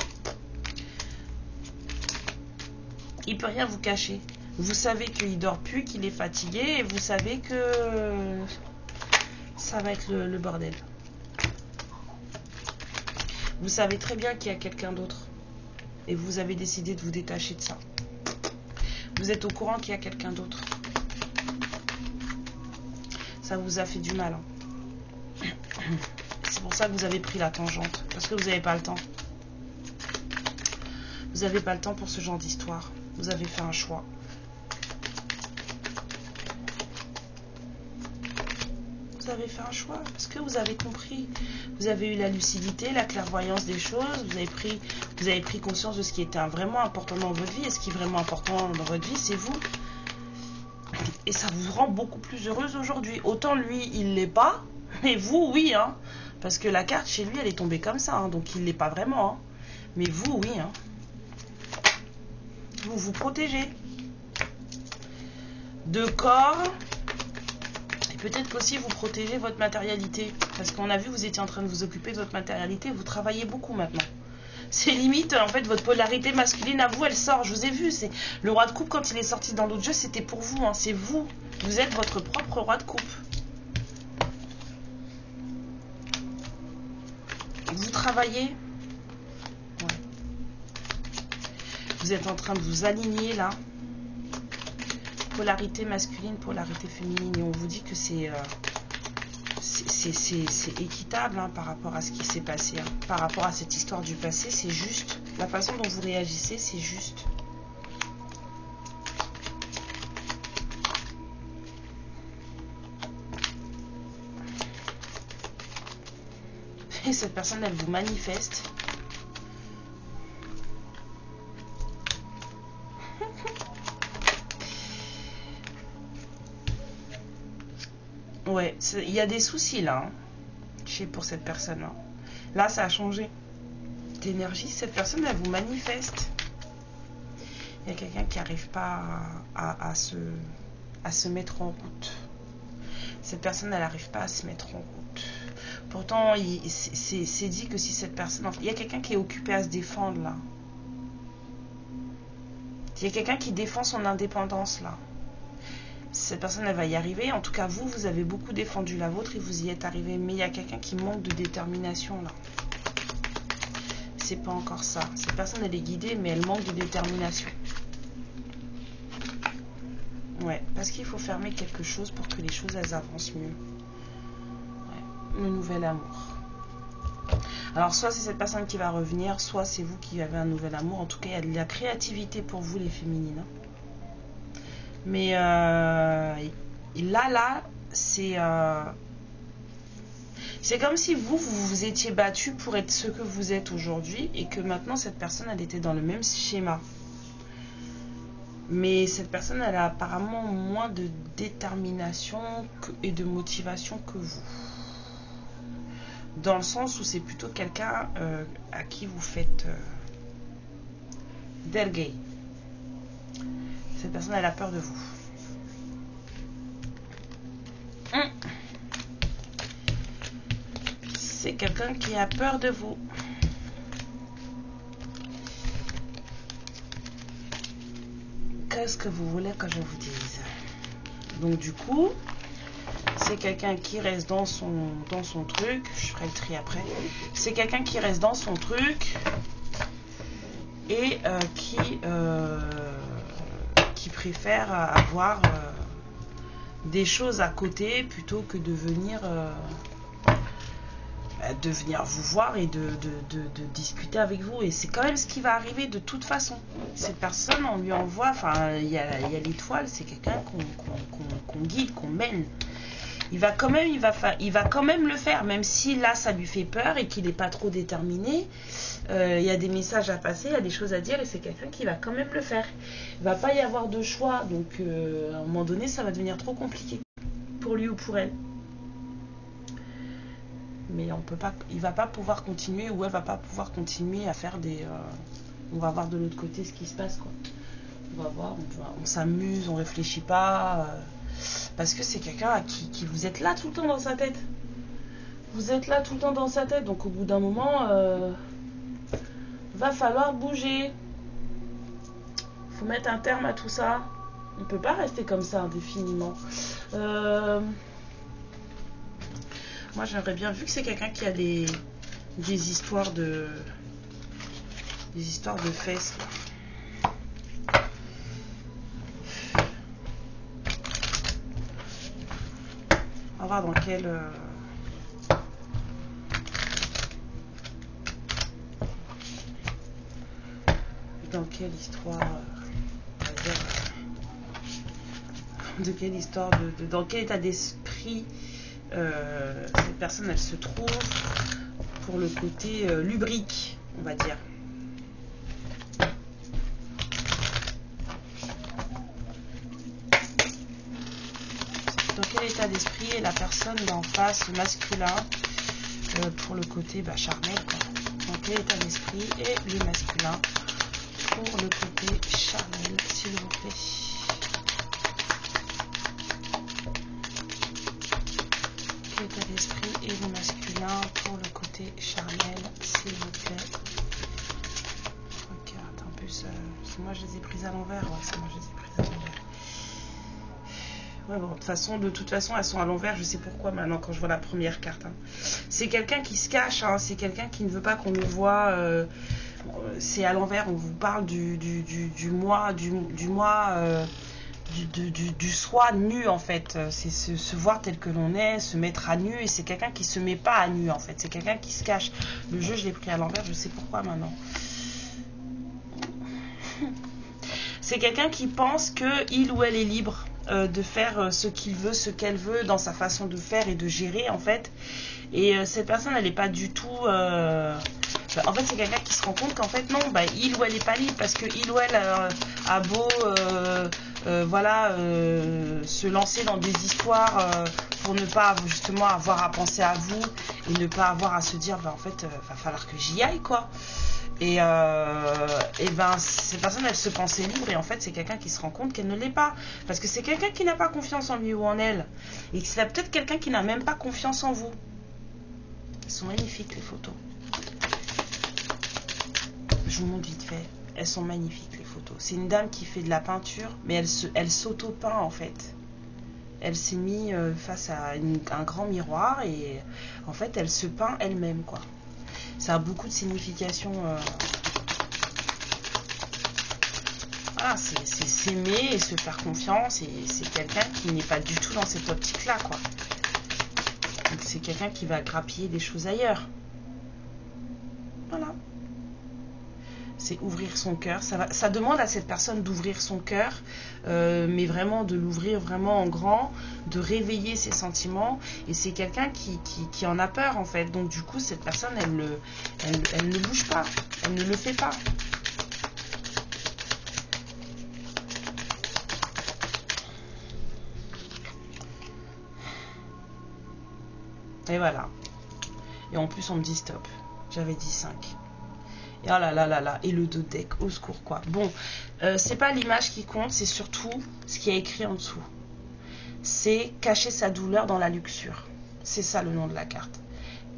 Il peut rien vous cacher. Vous savez qu'il dort plus, qu'il est fatigué, et vous savez que ça va être le bordel. Vous savez très bien qu'il y a quelqu'un d'autre. Et vous avez décidé de vous détacher de ça. Vous êtes au courant qu'il y a quelqu'un d'autre. Ça vous a fait du mal. Hein. C'est pour ça que vous avez pris la tangente. Parce que vous n'avez pas le temps. Vous n'avez pas le temps pour ce genre d'histoire. Vous avez fait un choix. Vous avez fait un choix parce que vous avez compris. Vous avez eu la lucidité, la clairvoyance des choses. Vous avez pris conscience de ce qui était vraiment important dans votre vie. Et ce qui est vraiment important dans votre vie, c'est vous. Et ça vous rend beaucoup plus heureuse aujourd'hui. Autant lui, il l'est pas. Mais vous, oui. Hein, parce que la carte chez lui, elle est tombée comme ça. Hein, donc il l'est pas vraiment. Hein. Mais vous, oui. Hein. Vous vous protégez. De corps. Peut-être qu'aussi vous protégez votre matérialité. Parce qu'on a vu, vous étiez en train de vous occuper de votre matérialité. Vous travaillez beaucoup maintenant. C'est limite, en fait, votre polarité masculine à vous, elle sort. Je vous ai vu. C'est le roi de coupe, quand il est sorti dans l'autre jeu, c'était pour vous. Hein, c'est vous. Vous êtes votre propre roi de coupe. Vous travaillez. Ouais. Vous êtes en train de vous aligner, là. Polarité masculine, polarité féminine, et on vous dit que c'est équitable hein, par rapport à ce qui s'est passé, hein. Par rapport à cette histoire du passé, c'est juste. La façon dont vous réagissez, c'est juste. Et cette personne, elle vous manifeste. Ouais, il y a des soucis là, hein, pour cette personne-là. Là, ça a changé d'énergie. Cette personne, elle vous manifeste. Il y a quelqu'un qui n'arrive pas à se mettre en route. Cette personne, elle n'arrive pas à se mettre en route. Pourtant, c'est dit que si cette personne... Il y a quelqu'un qui est occupé à se défendre là. Il y a quelqu'un qui défend son indépendance là. Cette personne, elle va y arriver. En tout cas, vous avez beaucoup défendu la vôtre et vous y êtes arrivé. Mais il y a quelqu'un qui manque de détermination, là. C'est pas encore ça. Cette personne, elle est guidée, mais elle manque de détermination. Ouais, parce qu'il faut fermer quelque chose pour que les choses, elles avancent mieux. Ouais, le nouvel amour. Alors, soit c'est cette personne qui va revenir, soit c'est vous qui avez un nouvel amour. En tout cas, il y a de la créativité pour vous, les féminines. Hein. Mais là, c'est C'est comme si vous vous étiez battu pour être ce que vous êtes aujourd'hui et que maintenant cette personne, elle était dans le même schéma. Mais cette personne, elle a apparemment moins de détermination et de motivation que vous. Dans le sens où c'est plutôt quelqu'un à qui vous faites déléguer. Cette personne, elle a peur de vous. C'est quelqu'un qui a peur de vous. Qu'est-ce que vous voulez que je vous dise? Donc du coup, c'est quelqu'un qui reste dans son truc. Je ferai le tri après. C'est quelqu'un qui reste dans son truc et qui préfère avoir des choses à côté plutôt que de venir vous voir et de discuter avec vous. Et c'est quand même ce qui va arriver de toute façon. Cette personne, on lui envoie, enfin, il y a l'étoile, c'est quelqu'un qu'on guide, qu'on mène. Il va quand même le faire, même si là, ça lui fait peur et qu'il n'est pas trop déterminé. Il y a des messages à passer, il y a des choses à dire et c'est quelqu'un qui va quand même le faire. Il ne va pas y avoir de choix, donc à un moment donné, ça va devenir trop compliqué pour lui ou pour elle. Mais il va pas pouvoir continuer ou elle va pas pouvoir continuer à faire des... on va voir de l'autre côté ce qui se passe, quoi. On va voir, on s'amuse, on réfléchit pas. Parce que c'est quelqu'un qui vous êtes là tout le temps dans sa tête. Vous êtes là tout le temps dans sa tête. Donc au bout d'un moment, va falloir bouger. Faut mettre un terme à tout ça. On peut pas rester comme ça indéfiniment. Moi j'aimerais bien, vu que c'est quelqu'un qui a des histoires de fesses là. On va voir dans quel histoire on va dire, de quelle histoire dans quel état d'esprit cette personne elle se trouve pour le côté lubrique, on va dire. Dans quel état d'esprit est la personne d'en face masculin pour le côté charnel, quoi. Dans quel état d'esprit est le masculin pour le côté charnel, s'il vous plaît. État d'esprit et le masculin pour le côté charnel, s'il vous plaît. Regarde un peu ça. C'est moi je les ai prises à l'envers. Ouais, c'est moi je les ai prises à l'envers. Ouais, bon, de toute façon, elles sont à l'envers. Je sais pourquoi maintenant quand je vois la première carte. Hein. C'est quelqu'un qui se cache. Hein. C'est quelqu'un qui ne veut pas qu'on le voit. C'est à l'envers. On vous parle du moi, du soi nu en fait. C'est se voir tel que l'on est, se mettre à nu. Et c'est quelqu'un qui se met pas à nu en fait. C'est quelqu'un qui se cache. Le jeu, je l'ai pris à l'envers. Je sais pourquoi maintenant. C'est quelqu'un qui pense que il ou elle est libre de faire ce qu'il veut, ce qu'elle veut dans sa façon de faire et de gérer en fait. Et cette personne, elle n'est pas du tout... en fait, c'est quelqu'un qui se rend compte qu'en fait, non, il ou elle n'est pas libre parce que il ou elle a beau se lancer dans des histoires pour ne pas justement avoir à penser à vous et ne pas avoir à se dire, en fait, va falloir que j'y aille, quoi. Et cette personne, elle se pensait libre et en fait c'est quelqu'un qui se rend compte qu'elle ne l'est pas, parce que c'est quelqu'un qui n'a pas confiance en lui ou en elle, et c'est peut-être quelqu'un qui n'a même pas confiance en vous. Elles sont magnifiques les photos, je vous montre vite fait, elles sont magnifiques les photos. C'est une dame qui fait de la peinture, mais elle s'auto-peint en fait. Elle s'est mise face à un grand miroir et en fait elle se peint elle-même, quoi. Ça a beaucoup de signification. Voilà, c'est s'aimer et se faire confiance. Et c'est quelqu'un qui n'est pas du tout dans cette optique-là, quoi. Donc c'est quelqu'un qui va grappiller des choses ailleurs. Voilà. c'est ouvrir son cœur. Ça demande à cette personne d'ouvrir son cœur, mais vraiment de l'ouvrir vraiment en grand, de réveiller ses sentiments. Et c'est quelqu'un qui en a peur en fait. Donc du coup, cette personne, elle ne bouge pas, elle ne le fait pas. Et voilà. Et en plus, on me dit stop. J'avais dit 5. Et oh là là là là, et le dos deck, au secours quoi. Bon, c'est pas l'image qui compte, c'est surtout ce qui est écrit en dessous. C'est cacher sa douleur dans la luxure. C'est ça le nom de la carte.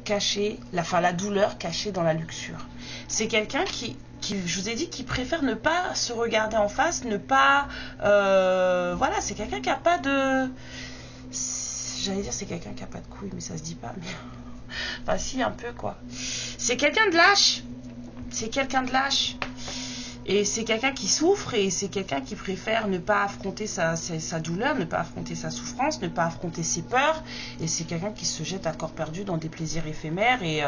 Cacher, la douleur cachée dans la luxure. C'est quelqu'un qui, je vous ai dit, qui préfère ne pas se regarder en face, ne pas... voilà, c'est quelqu'un qui a pas de... J'allais dire c'est quelqu'un qui a pas de couilles, mais ça se dit pas. Mais... Enfin si, un peu quoi. C'est quelqu'un de lâche. C'est quelqu'un de lâche. Et c'est quelqu'un qui souffre et c'est quelqu'un qui préfère ne pas affronter sa douleur, ne pas affronter sa souffrance, ne pas affronter ses peurs. Et c'est quelqu'un qui se jette à corps perdu dans des plaisirs éphémères et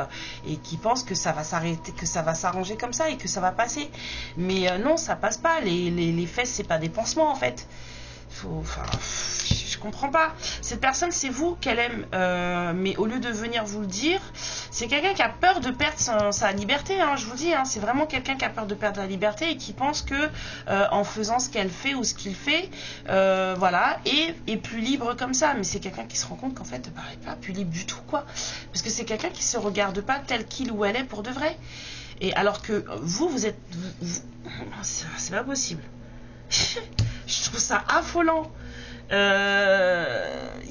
qui pense que ça va s'arrêter, que ça va s'arranger comme ça et que ça va passer. Mais non, ça passe pas. Les fesses, c'est pas des pansements en fait. Je comprends pas. Cette personne, c'est vous qu'elle aime, mais au lieu de venir vous le dire, c'est quelqu'un qui a peur de perdre sa liberté. Hein, je vous dis, hein, c'est vraiment quelqu'un qui a peur de perdre la liberté et qui pense que en faisant ce qu'elle fait ou ce qu'il fait, voilà, est plus libre comme ça. Mais c'est quelqu'un qui se rend compte qu'en fait, bah, elle n'est pas plus libre du tout, quoi. Parce que c'est quelqu'un qui se regarde pas tel qu'il ou elle est pour de vrai. Et alors que vous êtes, c'est pas possible. Je trouve ça affolant. Il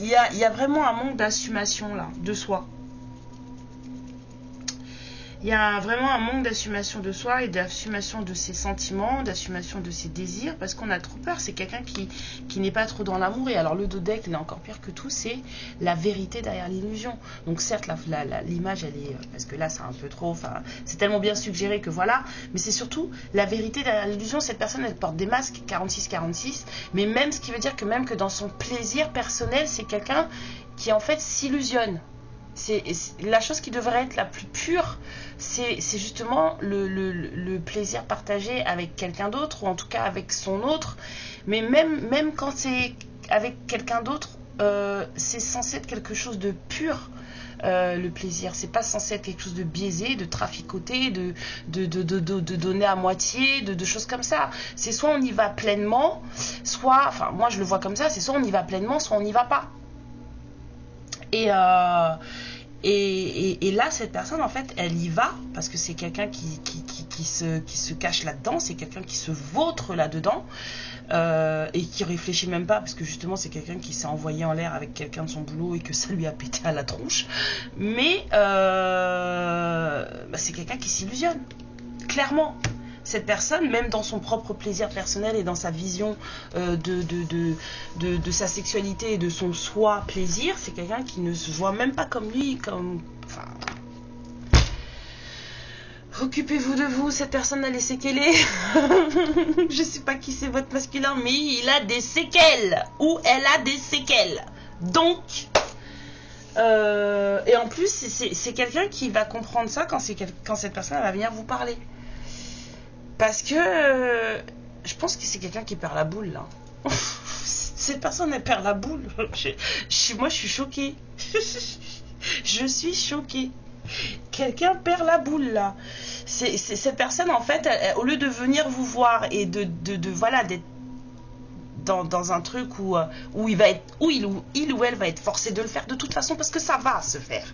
y a vraiment un manque d'assumation là, de soi. Il y a vraiment un manque d'assumation de soi et d'assumation de ses sentiments, d'assumation de ses désirs, parce qu'on a trop peur. C'est quelqu'un qui n'est pas trop dans l'amour. Et alors le dos deck, il est encore pire que tout, c'est la vérité derrière l'illusion. Donc certes, l'image, elle est... Parce que là, c'est un peu trop... Enfin, c'est tellement bien suggéré que voilà. Mais c'est surtout la vérité derrière l'illusion. Cette personne, elle porte des masques 46-46. Mais même, ce qui veut dire que même que dans son plaisir personnel, c'est quelqu'un qui en fait s'illusionne. C'est la chose qui devrait être la plus pure, c'est justement le plaisir partagé avec quelqu'un d'autre, ou en tout cas avec son autre. Mais même quand c'est avec quelqu'un d'autre, c'est censé être quelque chose de pur. Le plaisir, c'est pas censé être quelque chose de biaisé, de traficoté, de donner à moitié, de choses comme ça. C'est soit on y va pleinement, soit, enfin moi je le vois comme ça, c'est soit on y va pleinement, soit on n'y va pas. Et là, cette personne, en fait, elle y va parce que c'est quelqu'un qui se cache là-dedans, c'est quelqu'un qui se vautre là-dedans et qui réfléchit même pas parce que justement, c'est quelqu'un qui s'est envoyé en l'air avec quelqu'un de son boulot et que ça lui a pété à la tronche. Mais c'est quelqu'un qui s'illusionne, clairement. Cette personne, même dans son propre plaisir personnel et dans sa vision de sa sexualité et de son soi plaisir, c'est quelqu'un qui ne se voit même pas comme lui, comme... Enfin... Occupez-vous de vous, cette personne a les séquelles. Je sais pas qui c'est votre masculin, mais il a des séquelles. Ou elle a des séquelles. Donc... et en plus, c'est quelqu'un qui va comprendre ça quand cette personne va venir vous parler. Parce que je pense que c'est quelqu'un qui perd la boule là. Cette personne elle perd la boule. Moi je suis choquée. Je suis choquée. Quelqu'un perd la boule là. Cette personne en fait, au lieu de venir vous voir et de voilà d'être dans un truc où il va être, où il ou elle va être forcé de le faire de toute façon parce que ça va se faire.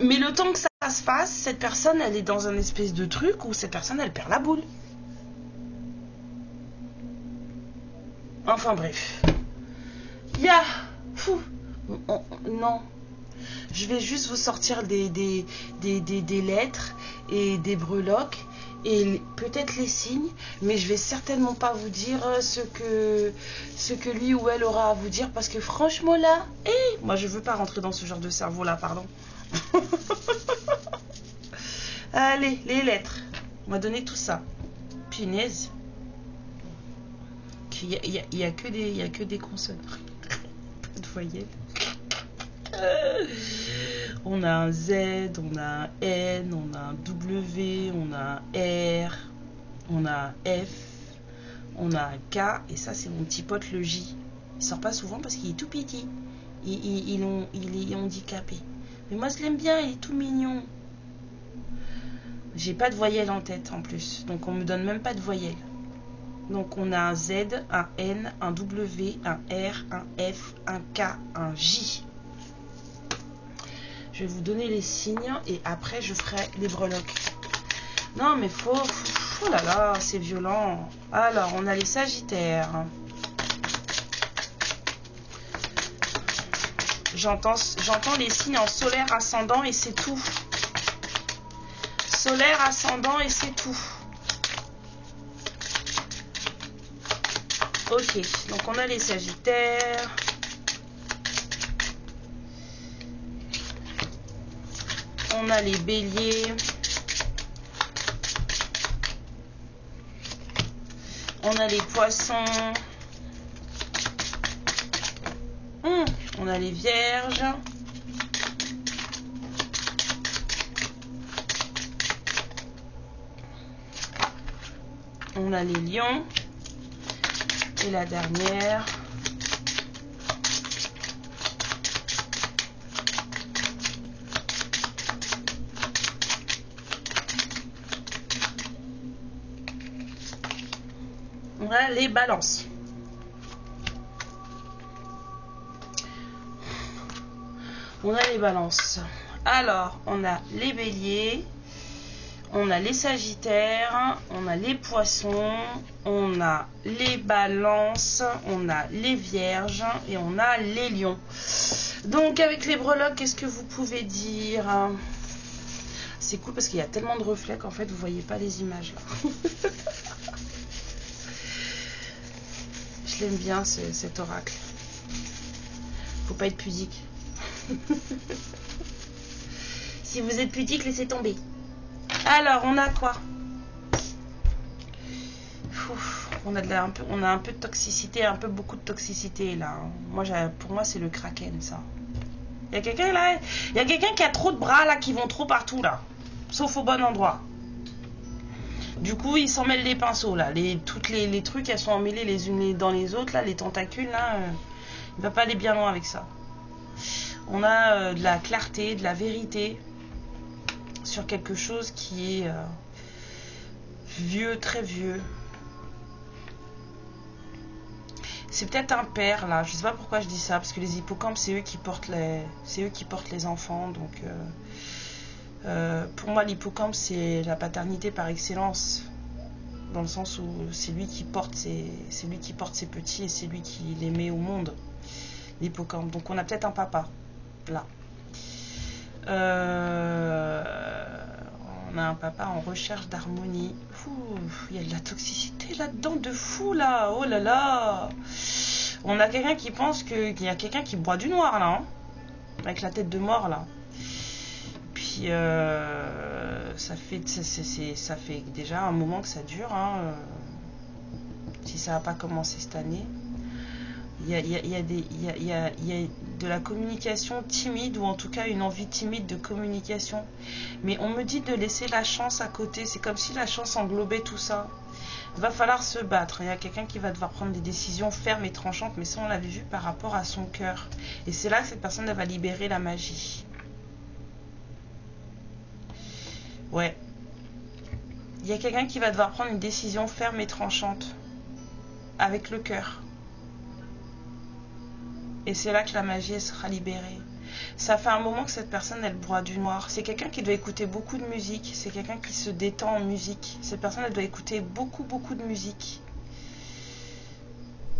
Mais le temps que ça se fasse, cette personne, elle est dans un espèce de truc où cette personne, elle perd la boule. Enfin bref. Non. Je vais juste vous sortir des lettres et des breloques et peut-être les signes, mais je vais certainement pas vous dire ce que lui ou elle aura à vous dire parce que franchement là, moi je veux pas rentrer dans ce genre de cerveau là, pardon. Allez, les lettres. On m'a donné tout ça. Punaise. Il y a que des consonnes. Pas de voyelles. On a un Z, on a un N, on a un W, on a un R, on a un F, on a un K, et ça c'est mon petit pote le J. Il sort pas souvent parce qu'il est tout petit. Il est handicapé. Mais moi je l'aime bien, il est tout mignon. J'ai pas de voyelle en tête en plus, donc on me donne même pas de voyelle. Donc on a un Z, un N, un W, un R, un F, un K, un J. Je vais vous donner les signes et après je ferai les breloques. Non mais oh là là, c'est violent. Alors on a les Sagittaires. J'entends les signes en solaire ascendant et c'est tout. Solaire ascendant et c'est tout. Ok, donc on a les Sagittaires. On a les Béliers. On a les Poissons. On a les Vierges. On a les Lions. Et la dernière. On a les Balances. On a les Balances. Alors, on a les Béliers, on a les Sagittaires, on a les Poissons, on a les Balances, on a les Vierges et on a les Lions. Donc, avec les breloques, qu'est-ce que vous pouvez dire? C'est cool parce qu'il y a tellement de reflets qu'en fait, vous voyez pas les images là. Je l'aime bien cet oracle. Faut pas être pudique. Si vous êtes pudique, laissez tomber. Alors, on a quoi? On a un peu de toxicité, beaucoup de toxicité là. Pour moi, c'est le Kraken ça. Il y a quelqu'un là, il y a quelqu'un qui a trop de bras là, qui vont trop partout là, sauf au bon endroit. Du coup, il s'en mêle les pinceaux là. Toutes les trucs, elles sont emmêlées les unes dans les autres là, les tentacules là. Il va pas aller bien loin avec ça. On a de la clarté, de la vérité sur quelque chose qui est vieux, très vieux. C'est peut-être un père là, je sais pas pourquoi je dis ça, parce que les hippocampes c'est eux qui portent les enfants, donc pour moi l'hippocampe c'est la paternité par excellence, dans le sens où c'est lui qui porte ses petits et c'est lui qui les met au monde, l'hippocampe. Donc on a peut-être un papa là. On a un papa en recherche d'harmonie. Il y a de la toxicité là-dedans de fou là. Oh là là. On a quelqu'un qui pense qu'il y a quelqu'un qui boit du noir là, hein, avec la tête de mort là. Puis ça fait déjà un moment que ça dure, hein, si ça n'a pas commencé cette année. Il y a de la communication timide, ou en tout cas une envie timide de communication. Mais on me dit de laisser la chance à côté. C'est comme si la chance englobait tout ça. Il va falloir se battre. Il y a quelqu'un qui va devoir prendre des décisions fermes et tranchantes. Mais ça, on l'avait vu par rapport à son cœur. Et c'est là que cette personne elle va libérer la magie. Ouais. Il y a quelqu'un qui va devoir prendre une décision ferme et tranchante. Avec le cœur. Et c'est là que la magie elle sera libérée. Ça fait un moment que cette personne elle boit du noir. C'est quelqu'un qui doit écouter beaucoup de musique. C'est quelqu'un qui se détend en musique. Cette personne elle doit écouter beaucoup de musique.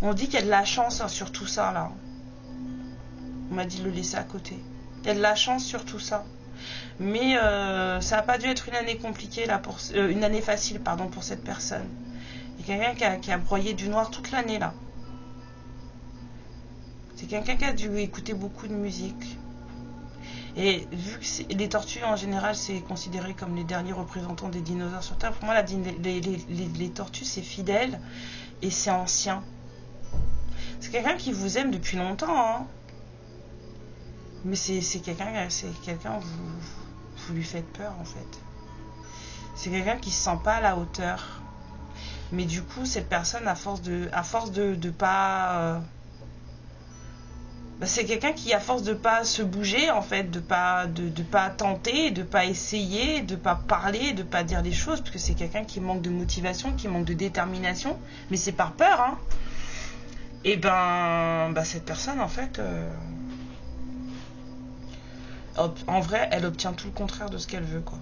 On dit qu'il y a de la chance, hein, sur tout ça là. On m'a dit de le laisser à côté. Il y a de la chance sur tout ça. Mais ça n'a pas dû être une année compliquée là, une année facile pardon, pour cette personne. Il y a quelqu'un qui a broyé du noir toute l'année là. C'est quelqu'un qui a dû écouter beaucoup de musique. Et vu que les tortues en général c'est considéré comme les derniers représentants des dinosaures sur Terre, pour moi les tortues c'est fidèle et c'est ancien. C'est quelqu'un qui vous aime depuis longtemps, hein. Mais c'est quelqu'un, vous lui faites peur en fait. C'est quelqu'un qui se sent pas à la hauteur. Mais du coup, cette personne, à force de pas... c'est quelqu'un qui, à force de pas se bouger, en fait, de pas tenter, de pas essayer, de pas parler, de pas dire les choses, parce que c'est quelqu'un qui manque de motivation, qui manque de détermination, mais c'est par peur, hein. Et cette personne, en fait, en vrai, elle obtient tout le contraire de ce qu'elle veut, quoi.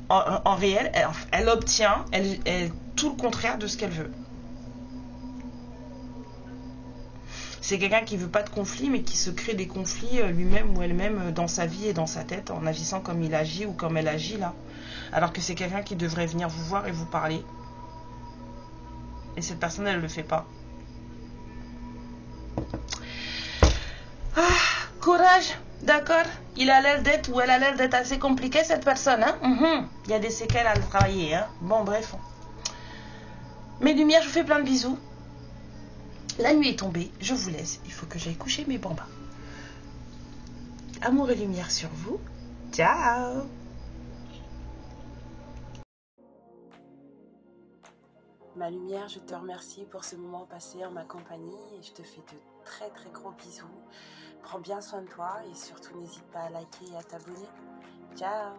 En réel, elle obtient tout le contraire de ce qu'elle veut. C'est quelqu'un qui veut pas de conflit, mais qui se crée des conflits lui-même ou elle-même dans sa vie et dans sa tête, en agissant comme il agit ou comme elle agit là. Alors que c'est quelqu'un qui devrait venir vous voir et vous parler. Et cette personne, elle le fait pas. Courage, d'accord. Il a l'air d'être ou elle a l'air d'être assez compliquée cette personne, hein. Il y a des séquelles à le travailler, hein. Bon, bref. Mes lumières, je vous fais plein de bisous. La nuit est tombée, je vous laisse. Il faut que j'aille coucher mes bambins. Amour et lumière sur vous. Ciao. Ma lumière, je te remercie pour ce moment passé en ma compagnie et je te fais de très très gros bisous. Prends bien soin de toi et surtout n'hésite pas à liker et à t'abonner. Ciao.